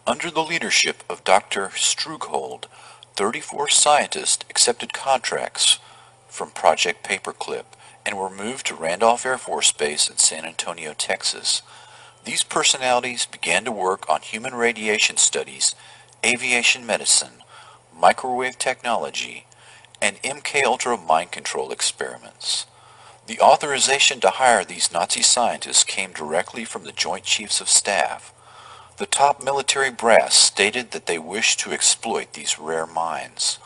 Under the leadership of Dr. Strughold, 34 scientists accepted contracts from Project Paperclip and were moved to Randolph Air Force Base in San Antonio, Texas. These personalities began to work on human radiation studies, aviation medicine, microwave technology, and MK-Ultra mind control experiments. The authorization to hire these Nazi scientists came directly from the Joint Chiefs of Staff. The top military brass stated that they wished to exploit these rare minds.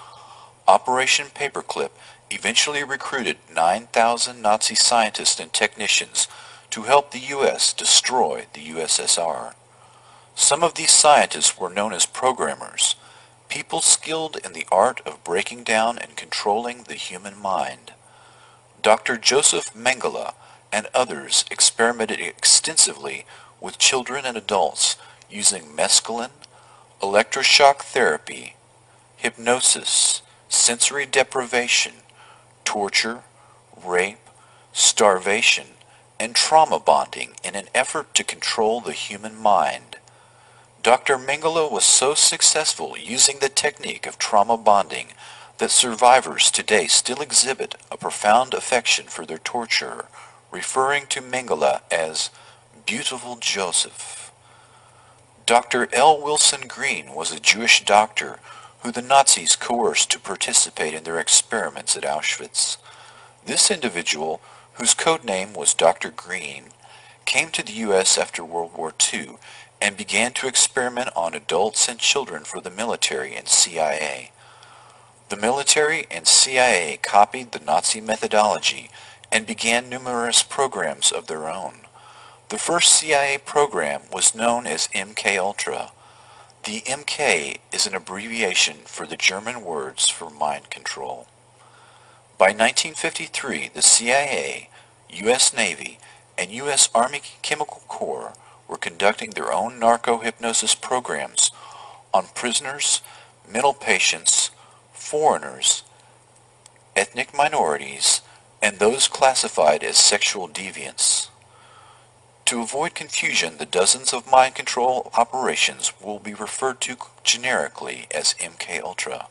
Operation Paperclip eventually recruited 9,000 Nazi scientists and technicians to help the U.S. destroy the USSR. Some of these scientists were known as programmers, people skilled in the art of breaking down and controlling the human mind. Dr. Joseph Mengele and others experimented extensively with children and adults using mescaline, electroshock therapy, hypnosis, sensory deprivation, torture, rape, starvation, and trauma bonding in an effort to control the human mind. Dr. Mengele was so successful using the technique of trauma bonding that survivors today still exhibit a profound affection for their torturer, referring to Mengele as Beautiful Joseph. Dr. L. Wilson Green was a Jewish doctor who the Nazis coerced to participate in their experiments at Auschwitz. This individual, whose code name was Dr. Green, came to the U.S. after World War II and began to experiment on adults and children for the military and CIA. The military and CIA copied the Nazi methodology and began numerous programs of their own. The first CIA program was known as MK-Ultra. The MK is an abbreviation for the German words for mind control. By 1953, the CIA, U.S. Navy, and U.S. Army Chemical Corps were conducting their own narco-hypnosis programs on prisoners, mental patients, foreigners, ethnic minorities, and those classified as sexual deviants. To avoid confusion, the dozens of mind control operations will be referred to generically as MK-Ultra.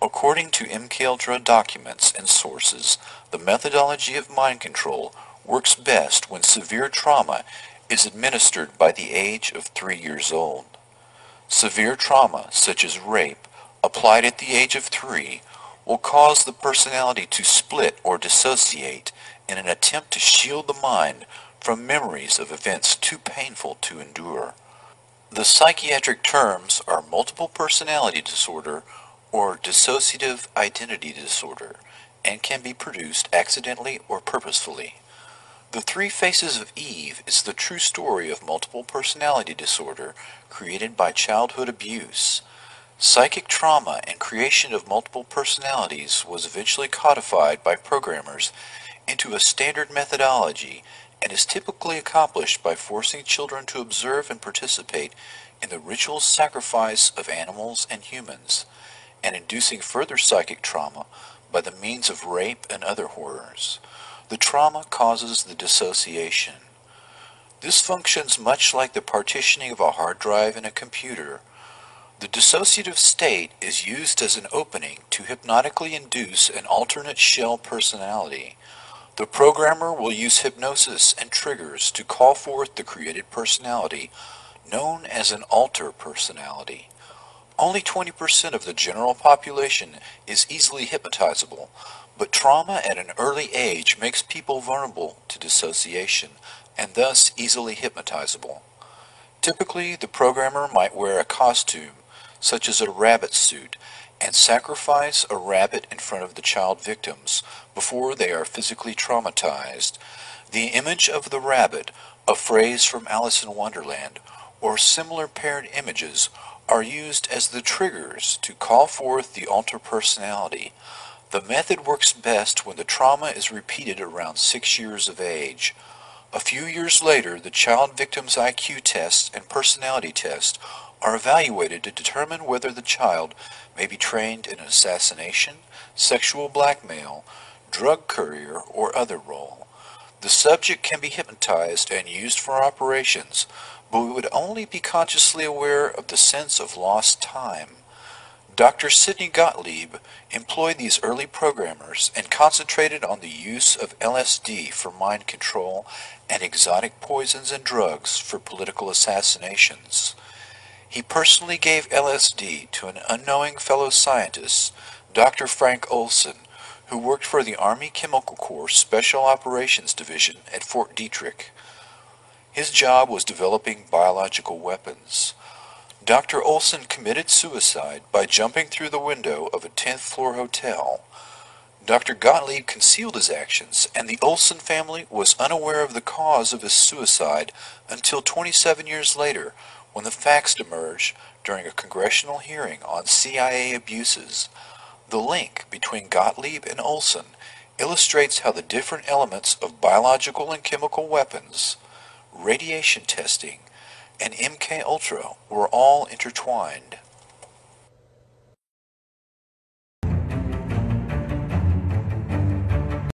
According to MK-Ultra documents and sources, the methodology of mind control works best when severe trauma is administered by the age of 3 years old. Severe trauma, such as rape, applied at the age of 3, will cause the personality to split or dissociate in an attempt to shield the mind from memories of events too painful to endure. The psychiatric terms are multiple personality disorder or dissociative identity disorder and can be produced accidentally or purposefully. The Three Faces of Eve is the true story of multiple personality disorder created by childhood abuse. Psychic trauma and creation of multiple personalities was eventually codified by programmers into a standard methodology and is typically accomplished by forcing children to observe and participate in the ritual sacrifice of animals and humans, and inducing further psychic trauma by the means of rape and other horrors. The trauma causes the dissociation. This functions much like the partitioning of a hard drive in a computer. The dissociative state is used as an opening to hypnotically induce an alternate shell personality. The programmer will use hypnosis and triggers to call forth the created personality, known as an alter personality. Only 20% of the general population is easily hypnotizable, but trauma at an early age makes people vulnerable to dissociation and thus easily hypnotizable. Typically, the programmer might wear a costume, such as a rabbit suit, and sacrifice a rabbit in front of the child victims before they are physically traumatized. The image of the rabbit, a phrase from Alice in Wonderland, or similar paired images are used as the triggers to call forth the alter personality. The method works best when the trauma is repeated around 6 years of age. A few years later, the child victim's IQ test and personality test are evaluated to determine whether the child may be trained in assassination, sexual blackmail, drug courier, or other role. The subject can be hypnotized and used for operations but we would only be consciously aware of the sense of lost time. Dr. Sidney Gottlieb employed these early programmers and concentrated on the use of LSD for mind control and exotic poisons and drugs for political assassinations. He personally gave LSD to an unknowing fellow scientist, Dr. Frank Olson, who worked for the Army Chemical Corps Special Operations Division at Fort Detrick. His job was developing biological weapons. Dr. Olson committed suicide by jumping through the window of a 10th floor hotel. Dr. Gottlieb concealed his actions, and the Olson family was unaware of the cause of his suicide until 27 years later, when the facts emerged during a congressional hearing on CIA abuses. The link between Gottlieb and Olson illustrates how the different elements of biological and chemical weapons, radiation testing, and MK Ultra were all intertwined.